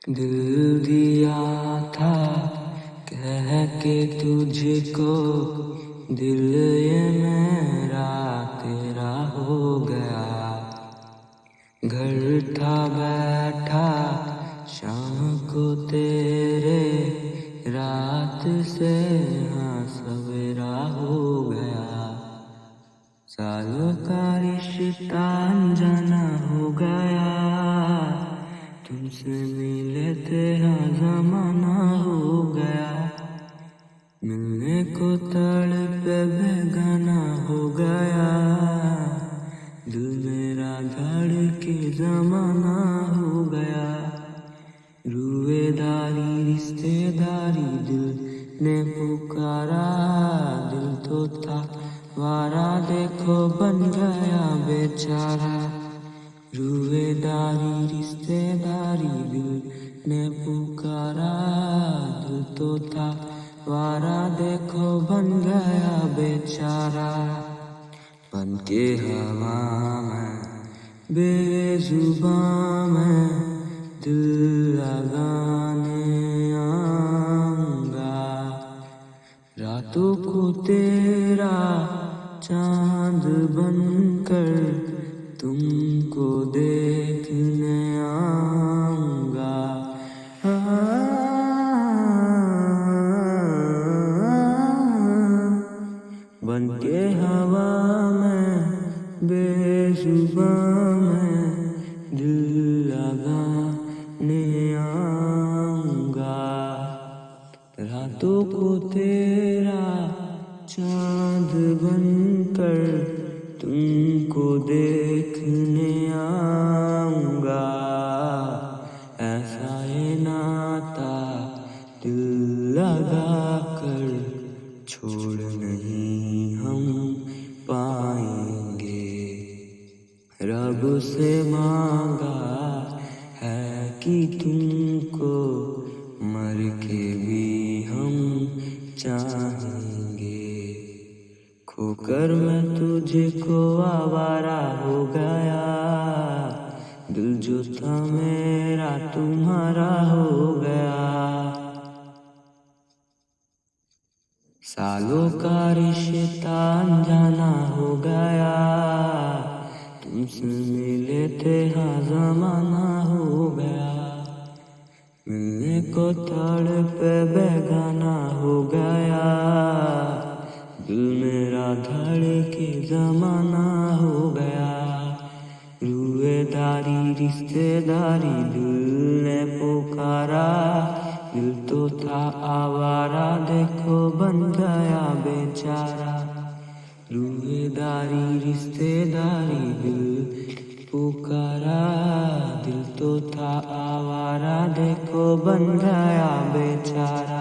दिल दिया था कह के तुझको, दिल ये मेरा तेरा हो गया। घर था बैठा शाम को तेरे, रात से हाँ सवेरा हो गया। सालों का रिश्ता अनजाना हो गया, तुमसे मिले थे हाँ जमाना हो गया। मिलने को तड़पे बेगाना हो गया, दिल मेरा धड़के जमाना हो गया। रुएदारी रिश्तेदारी दिल ने पुकारा, दिल तो था वारा देखो बन गया बेचारा। रुएदारी रिश्तेदारी दिल ने पुकारा, दिल तो था वारा देखो बन गया बेचारा। बन के हवा में बेजुबां में दिल लगाने आऊंगा, रातों को तेरा चांद बनकर तुमको देखने आऊंगा। बन के हवा में बेजुबां में दिल लगाने आऊंगा, रातों को तेरा चांद बनकर तुमको देखने आऊंगा। ऐसा ये नाता दिल लगा कर छोड़ नहीं हम पाएंगे। रब से मांगा है कि तुमको मर के भी हम चाहेंगे। खोकर मैं तुझको आवारा हो गया, दिल जो था मेरा तुम्हारा हो गया। सालों का रिश्ता अनजाना हो गया, तुमसे मिले थे हाँ जमाना हो गया। मिलने को तड़पे बेगाना हो गया, दिल मेरा धड़के जमाना हो गया। रुएदारी रिश्तेदारी दिल ने पुकारा, दिल तो था आवारा देखो बन गया बेचारा। रुएदारी रिश्तेदारी दिल पुकारा, दिल तो था आवारा देखो बन गया बेचारा।